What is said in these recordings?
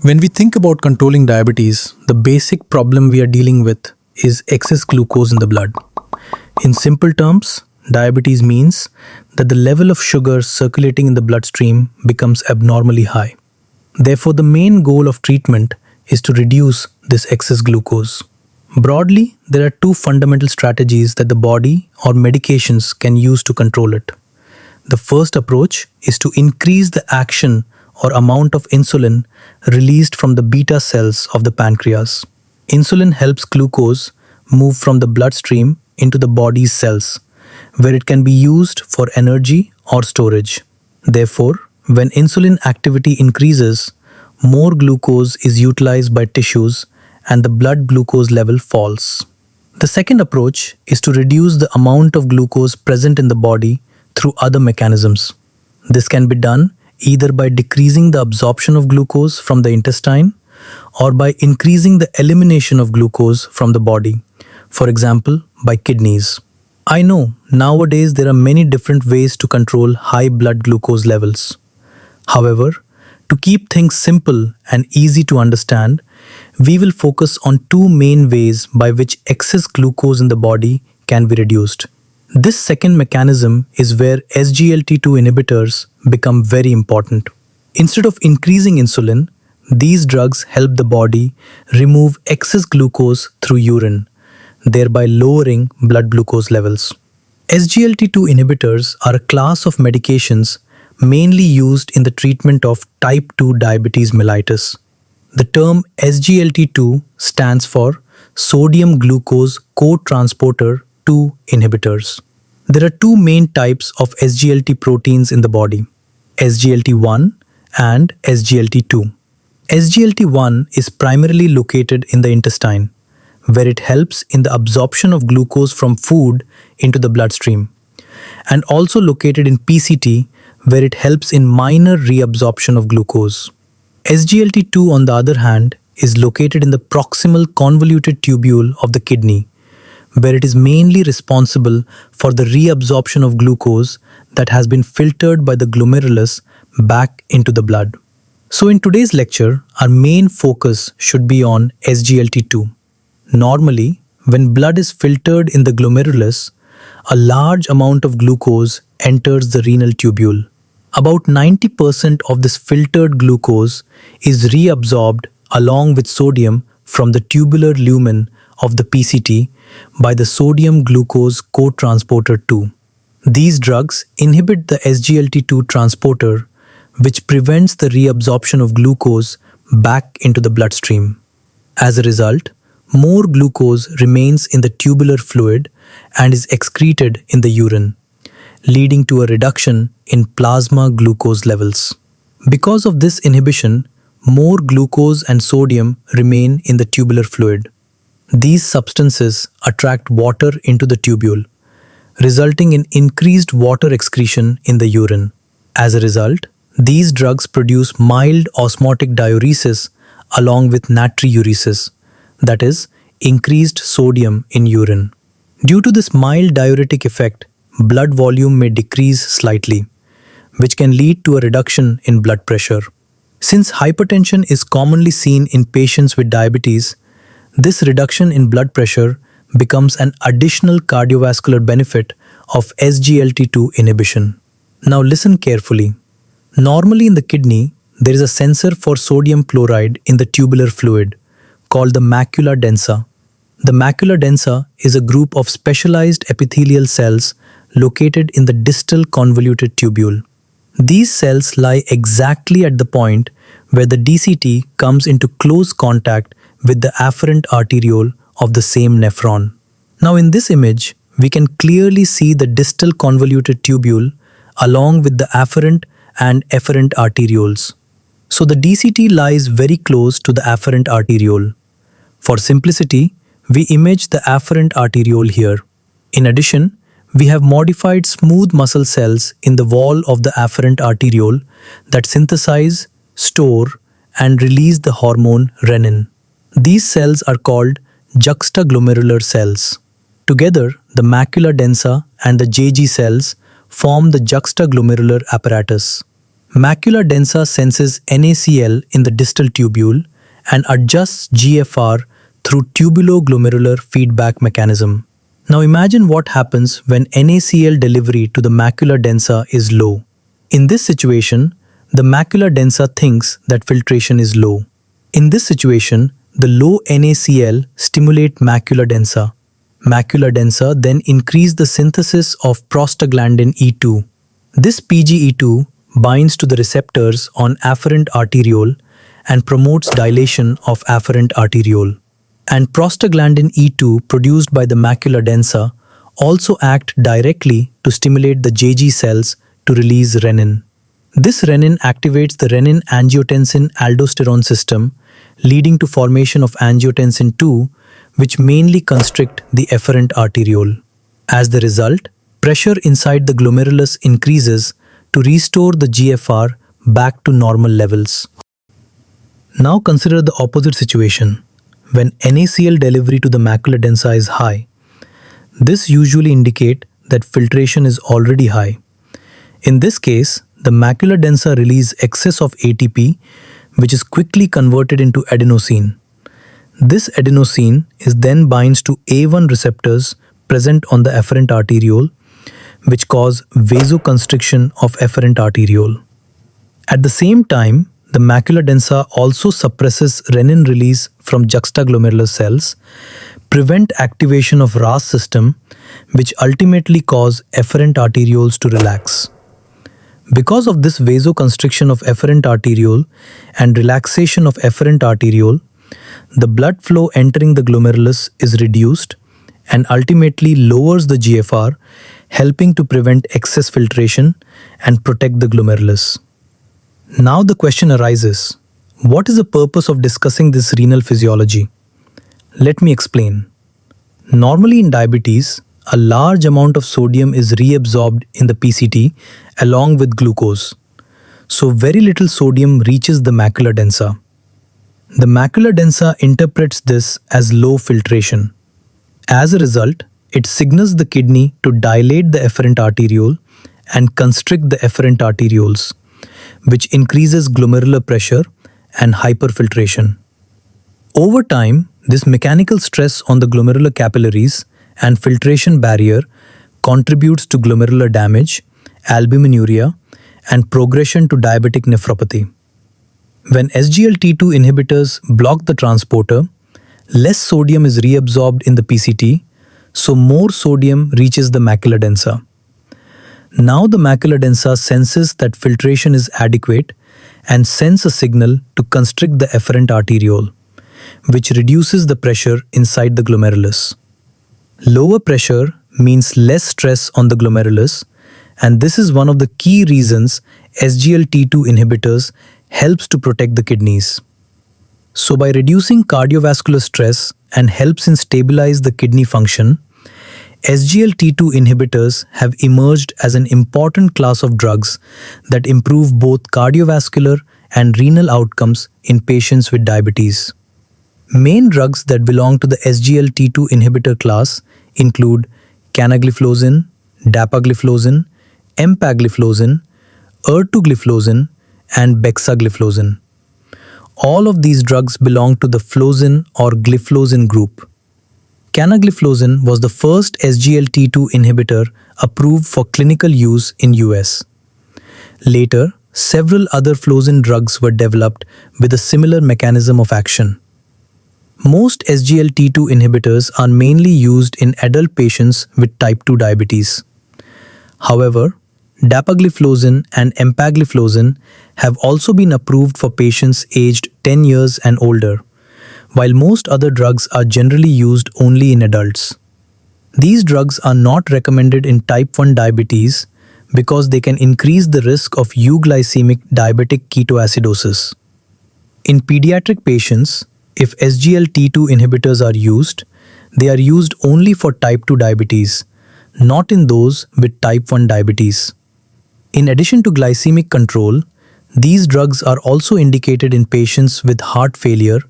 When we think about controlling diabetes, the basic problem we are dealing with is excess glucose in the blood. In simple terms, diabetes means that the level of sugar circulating in the bloodstream becomes abnormally high. Therefore, the main goal of treatment is to reduce this excess glucose. Broadly, there are two fundamental strategies that the body or medications can use to control it. The first approach is to increase the action or amount of insulin released from the beta cells of the pancreas. Insulin helps glucose move from the bloodstream into the body's cells, where it can be used for energy or storage. Therefore, when insulin activity increases, more glucose is utilized by tissues and the blood glucose level falls. The second approach is to reduce the amount of glucose present in the body through other mechanisms. This can be done either by decreasing the absorption of glucose from the intestine or by increasing the elimination of glucose from the body, for example, by kidneys. I know nowadays there are many different ways to control high blood glucose levels. However, to keep things simple and easy to understand, we will focus on two main ways by which excess glucose in the body can be reduced. This second mechanism is where SGLT-2 inhibitors become very important. Instead of increasing insulin, these drugs help the body remove excess glucose through urine, thereby lowering blood glucose levels. SGLT-2 inhibitors are a class of medications mainly used in the treatment of type 2 diabetes mellitus. The term SGLT-2 stands for sodium glucose cotransporter 2 inhibitors. There are two main types of SGLT proteins in the body, SGLT1 and SGLT2. SGLT1 is primarily located in the intestine, where it helps in the absorption of glucose from food into the bloodstream, and also located in PCT, where it helps in minor reabsorption of glucose. SGLT2, on the other hand, is located in the proximal convoluted tubule of the kidney, where it is mainly responsible for the reabsorption of glucose that has been filtered by the glomerulus back into the blood. So in today's lecture, our main focus should be on SGLT2. Normally, when blood is filtered in the glomerulus, a large amount of glucose enters the renal tubule. About 90% of this filtered glucose is reabsorbed along with sodium from the tubular lumen of the PCT by the sodium glucose cotransporter 2. These drugs inhibit the SGLT2 transporter, which prevents the reabsorption of glucose back into the bloodstream. As a result, more glucose remains in the tubular fluid and is excreted in the urine, leading to a reduction in plasma glucose levels. Because of this inhibition, more glucose and sodium remain in the tubular fluid. These substances attract water into the tubule, resulting in increased water excretion in the urine. As a result, these drugs produce mild osmotic diuresis along with natriuresis, that is, increased sodium in urine. Due to this mild diuretic effect, blood volume may decrease slightly, which can lead to a reduction in blood pressure. Since hypertension is commonly seen in patients with diabetes, this reduction in blood pressure becomes an additional cardiovascular benefit of SGLT2 inhibition. Now listen carefully. Normally in the kidney, there is a sensor for sodium chloride in the tubular fluid called the macula densa. The macula densa is a group of specialized epithelial cells located in the distal convoluted tubule. These cells lie exactly at the point where the DCT comes into close contact with the afferent arteriole of the same nephron. Now in this image, we can clearly see the distal convoluted tubule along with the afferent and efferent arterioles. So the DCT lies very close to the afferent arteriole. For simplicity, we image the afferent arteriole here. In addition, we have modified smooth muscle cells in the wall of the afferent arteriole that synthesize, store, and release the hormone renin. These cells are called juxtaglomerular cells. Together, the macula densa and the JG cells form the juxtaglomerular apparatus. Macula densa senses NaCl in the distal tubule and adjusts GFR through tubuloglomerular feedback mechanism. Now imagine what happens when NaCl delivery to the macula densa is low. In this situation, the macula densa thinks that filtration is low. In this situation, the low NaCl stimulate macula densa. Macula densa then increase the synthesis of prostaglandin E2. This PGE2 binds to the receptors on afferent arteriole and promotes dilation of afferent arteriole. And prostaglandin E2 produced by the macula densa also act directly to stimulate the JG cells to release renin. This renin activates the renin-angiotensin-aldosterone system, leading to formation of angiotensin II, which mainly constrict the efferent arteriole. As the result, pressure inside the glomerulus increases to restore the GFR back to normal levels. Now consider the opposite situation. When NaCl delivery to the macula densa is high, this usually indicates that filtration is already high. In this case, the macula densa release excess of ATP, which is quickly converted into adenosine. This adenosine is then binds to A1 receptors present on the efferent arteriole, which cause vasoconstriction of efferent arteriole. At the same time, the macula densa also suppresses renin release from juxtaglomerular cells, prevent activation of RAS system, which ultimately cause efferent arterioles to relax. Because of this vasoconstriction of efferent arteriole and relaxation of efferent arteriole, the blood flow entering the glomerulus is reduced and ultimately lowers the GFR, helping to prevent excess filtration and protect the glomerulus. Now the question arises, what is the purpose of discussing this renal physiology? Let me explain. Normally in diabetes, a large amount of sodium is reabsorbed in the PCT along with glucose. So very little sodium reaches the macula densa. The macula densa interprets this as low filtration. As a result, it signals the kidney to dilate the efferent arteriole and constrict the efferent arterioles, which increases glomerular pressure and hyperfiltration. Over time, this mechanical stress on the glomerular capillaries and filtration barrier contributes to glomerular damage, albuminuria, and progression to diabetic nephropathy. When SGLT-2 inhibitors block the transporter, less sodium is reabsorbed in the PCT, so more sodium reaches the macula densa. Now the macula densa senses that filtration is adequate and sends a signal to constrict the efferent arteriole, which reduces the pressure inside the glomerulus. Lower pressure means less stress on the glomerulus, and this is one of the key reasons SGLT-2 inhibitors helps to protect the kidneys. So by reducing cardiovascular stress and helps in stabilize the kidney function, SGLT-2 inhibitors have emerged as an important class of drugs that improve both cardiovascular and renal outcomes in patients with diabetes. Main drugs that belong to the SGLT-2 inhibitor class include canagliflozin, dapagliflozin, empagliflozin, ertugliflozin, and bexagliflozin. All of these drugs belong to the flozin or gliflozin group. Canagliflozin was the first SGLT-2 inhibitor approved for clinical use in US. Later, several other flozin drugs were developed with a similar mechanism of action. Most SGLT-2 inhibitors are mainly used in adult patients with type 2 diabetes. However, dapagliflozin and empagliflozin have also been approved for patients aged 10 years and older, while most other drugs are generally used only in adults. These drugs are not recommended in type 1 diabetes because they can increase the risk of euglycemic diabetic ketoacidosis. In pediatric patients, if SGLT-2 inhibitors are used, they are used only for type 2 diabetes, not in those with type 1 diabetes. In addition to glycemic control, these drugs are also indicated in patients with heart failure,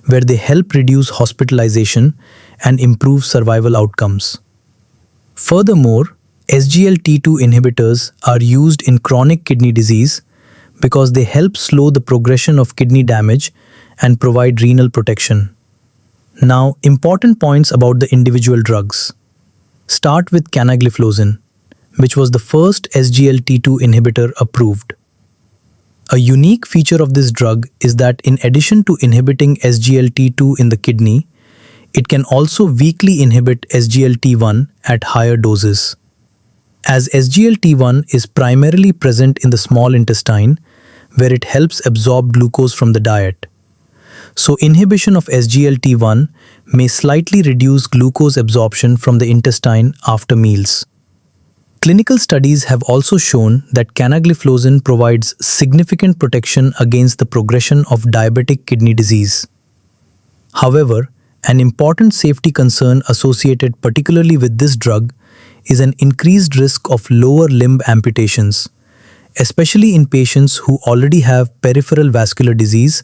where they help reduce hospitalization and improve survival outcomes. Furthermore, SGLT-2 inhibitors are used in chronic kidney disease, because they help slow the progression of kidney damage and provide renal protection. Now, important points about the individual drugs. Start with canagliflozin, which was the first SGLT-2 inhibitor approved. A unique feature of this drug is that in addition to inhibiting SGLT-2 in the kidney, it can also weakly inhibit SGLT-1 at higher doses. As SGLT-1 is primarily present in the small intestine, where it helps absorb glucose from the diet. So inhibition of SGLT-1 may slightly reduce glucose absorption from the intestine after meals. Clinical studies have also shown that canagliflozin provides significant protection against the progression of diabetic kidney disease. However, an important safety concern associated particularly with this drug is an increased risk of lower limb amputations, especially in patients who already have peripheral vascular disease,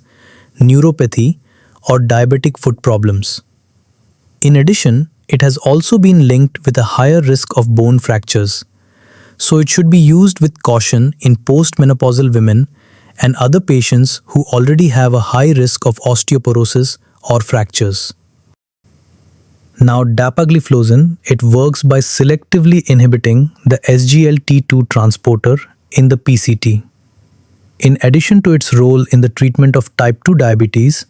neuropathy, or diabetic foot problems. In addition, it has also been linked with a higher risk of bone fractures, so it should be used with caution in postmenopausal women and other patients who already have a high risk of osteoporosis or fractures. Now, dapagliflozin, it works by selectively inhibiting the SGLT-2 transporter in the PCT. In addition to its role in the treatment of type 2 diabetes,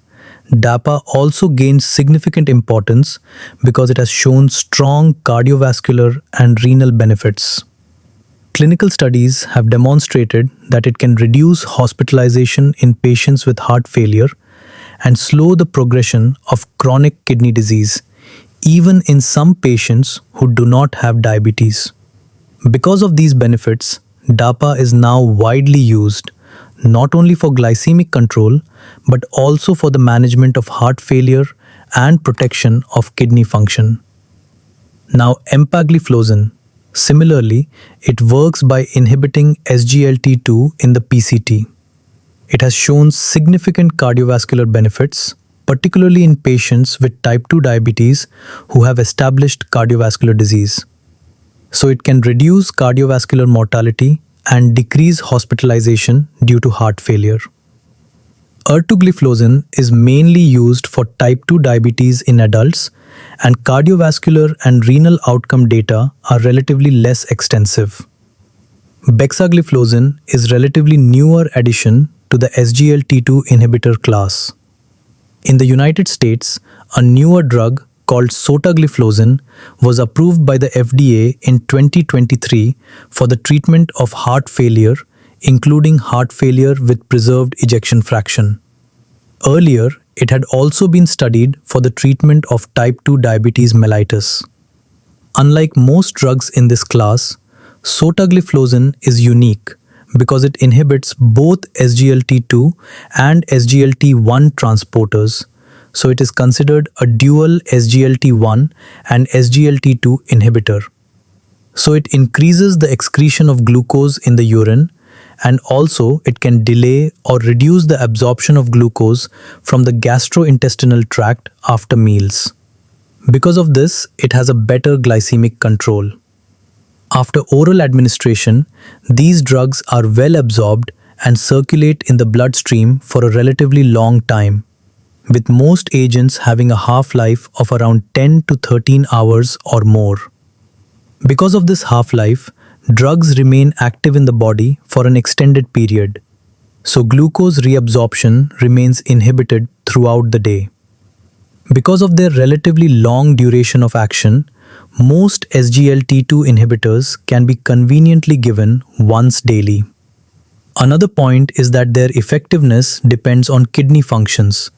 DAPA also gains significant importance because it has shown strong cardiovascular and renal benefits. Clinical studies have demonstrated that it can reduce hospitalization in patients with heart failure and slow the progression of chronic kidney disease, even in some patients who do not have diabetes. Because of these benefits, DAPA is now widely used not only for glycemic control but also for the management of heart failure and protection of kidney function. Now, empagliflozin. Similarly, it works by inhibiting SGLT-2 in the PCT. It has shown significant cardiovascular benefits, particularly in patients with type 2 diabetes who have established cardiovascular disease. So it can reduce cardiovascular mortality and decrease hospitalization due to heart failure. Ertugliflozin is mainly used for type 2 diabetes in adults, and cardiovascular and renal outcome data are relatively less extensive. Bexigliflozin is relatively newer addition to the SGLT-2 inhibitor class. In the United States, a newer drug called sotagliflozin was approved by the FDA in 2023 for the treatment of heart failure, including heart failure with preserved ejection fraction. Earlier, it had also been studied for the treatment of type 2 diabetes mellitus. Unlike most drugs in this class, sotagliflozin is unique because it inhibits both SGLT2 and SGLT1 transporters, so it is considered a dual SGLT1 and SGLT2 inhibitor. So it increases the excretion of glucose in the urine, and also it can delay or reduce the absorption of glucose from the gastrointestinal tract after meals. Because of this, it has a better glycemic control. After oral administration, these drugs are well absorbed and circulate in the bloodstream for a relatively long time, with most agents having a half-life of around 10 to 13 hours or more. Because of this half-life, drugs remain active in the body for an extended period, so glucose reabsorption remains inhibited throughout the day. Because of their relatively long duration of action, most SGLT2 inhibitors can be conveniently given once daily. Another point is that their effectiveness depends on kidney functions,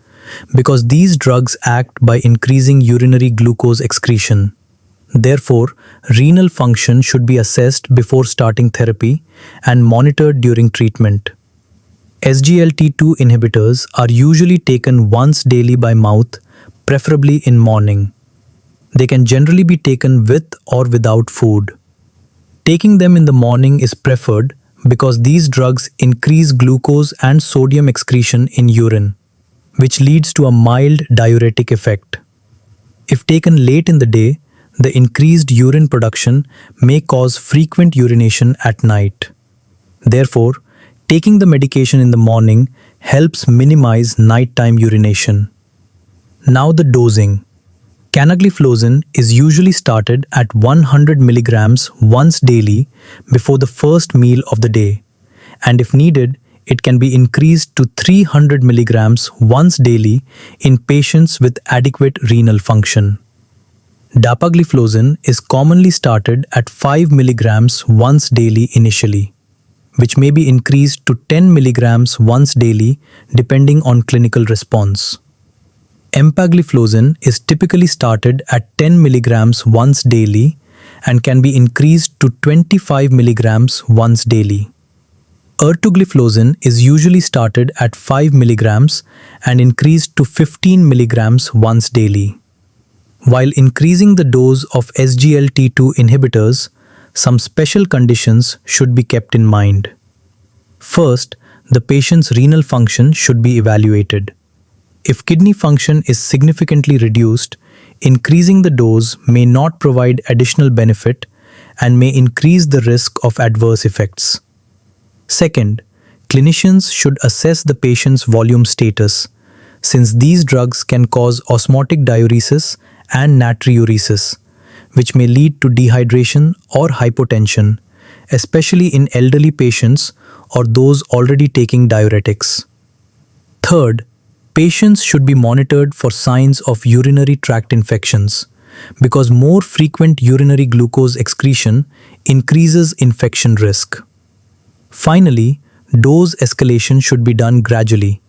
because these drugs act by increasing urinary glucose excretion. Therefore, renal function should be assessed before starting therapy and monitored during treatment. SGLT2 inhibitors are usually taken once daily by mouth, preferably in morning. They can generally be taken with or without food. Taking them in the morning is preferred because these drugs increase glucose and sodium excretion in urine, which leads to a mild diuretic effect. If taken late in the day, the increased urine production may cause frequent urination at night. Therefore, Taking the medication in the morning helps minimize nighttime urination. Now the dosing. Canagliflozin is usually started at 100 milligrams once daily before the first meal of the day, and if needed, it can be increased to 300 milligrams once daily in patients with adequate renal function. Dapagliflozin is commonly started at 5 milligrams once daily initially, which may be increased to 10 milligrams once daily depending on clinical response. Empagliflozin is typically started at 10 milligrams once daily and can be increased to 25 milligrams once daily. Ertugliflozin is usually started at 5 milligrams and increased to 15 milligrams once daily. While increasing the dose of SGLT-2 inhibitors, some special conditions should be kept in mind. First, the patient's renal function should be evaluated. If kidney function is significantly reduced, increasing the dose may not provide additional benefit and may increase the risk of adverse effects. Second, clinicians should assess the patient's volume status, since these drugs can cause osmotic diuresis and natriuresis, which may lead to dehydration or hypotension, especially in elderly patients or those already taking diuretics. Third, patients should be monitored for signs of urinary tract infections, because more frequent urinary glucose excretion increases infection risk. Finally, dose escalation should be done gradually,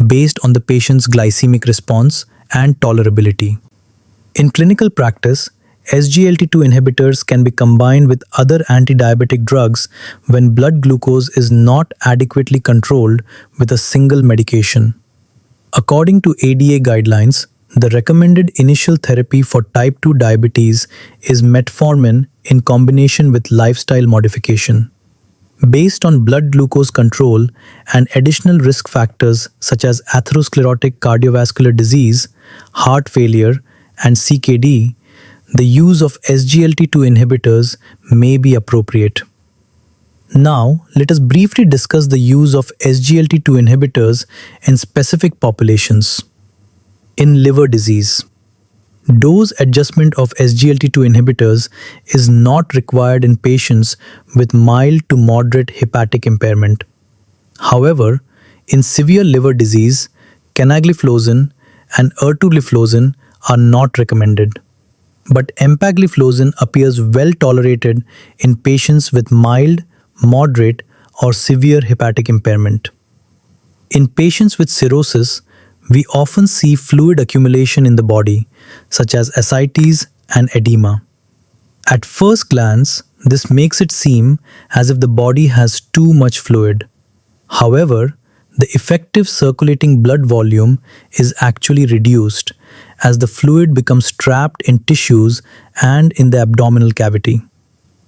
based on the patient's glycemic response and tolerability. In clinical practice, SGLT-2 inhibitors can be combined with other anti-diabetic drugs when blood glucose is not adequately controlled with a single medication. According to ADA guidelines, the recommended initial therapy for type 2 diabetes is metformin in combination with lifestyle modification. Based on blood glucose control and additional risk factors such as atherosclerotic cardiovascular disease, heart failure, and CKD, the use of SGLT-2 inhibitors may be appropriate. Now, let us briefly discuss the use of SGLT-2 inhibitors in specific populations. In liver disease, dose adjustment of SGLT-2 inhibitors is not required in patients with mild to moderate hepatic impairment. However, in severe liver disease, canagliflozin and ertugliflozin are not recommended. But empagliflozin appears well tolerated in patients with mild, moderate, or severe hepatic impairment. In patients with cirrhosis, we often see fluid accumulation in the body, such as ascites and edema. At first glance, this makes it seem as if the body has too much fluid. However, the effective circulating blood volume is actually reduced as the fluid becomes trapped in tissues and in the abdominal cavity.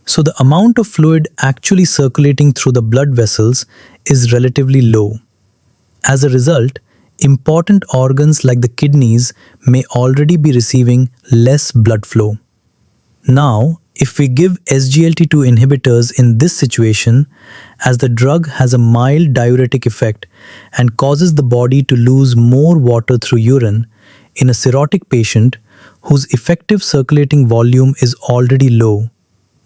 So the amount of fluid actually circulating through the blood vessels is relatively low. As a result, important organs like the kidneys may already be receiving less blood flow. Now, if we give SGLT-2 inhibitors in this situation, as the drug has a mild diuretic effect and causes the body to lose more water through urine, in a cirrhotic patient whose effective circulating volume is already low,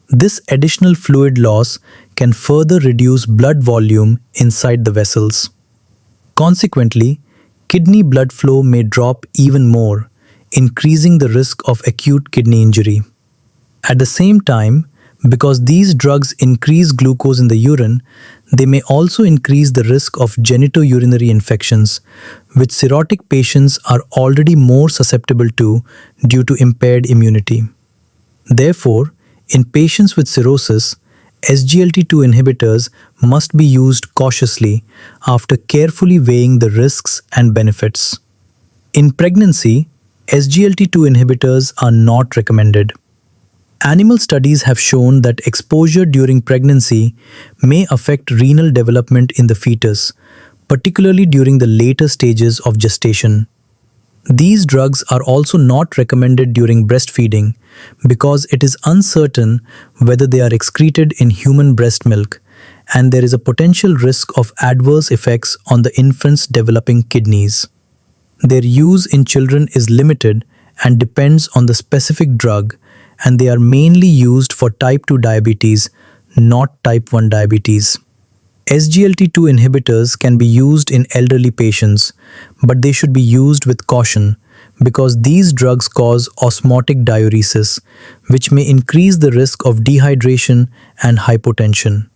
this additional fluid loss can further reduce blood volume inside the vessels. Consequently, kidney blood flow may drop even more, increasing the risk of acute kidney injury. At the same time, because these drugs increase glucose in the urine, they may also increase the risk of genitourinary infections, which cirrhotic patients are already more susceptible to due to impaired immunity. Therefore, in patients with cirrhosis, SGLT-2 inhibitors must be used cautiously after carefully weighing the risks and benefits. In pregnancy, SGLT-2 inhibitors are not recommended. Animal studies have shown that exposure during pregnancy may affect renal development in the fetus, particularly during the later stages of gestation. These drugs are also not recommended during breastfeeding because it is uncertain whether they are excreted in human breast milk and there is a potential risk of adverse effects on the infant's developing kidneys. Their use in children is limited and depends on the specific drug, and they are mainly used for type 2 diabetes, not type 1 diabetes. SGLT-2 inhibitors can be used in elderly patients, but they should be used with caution because these drugs cause osmotic diuresis, which may increase the risk of dehydration and hypotension.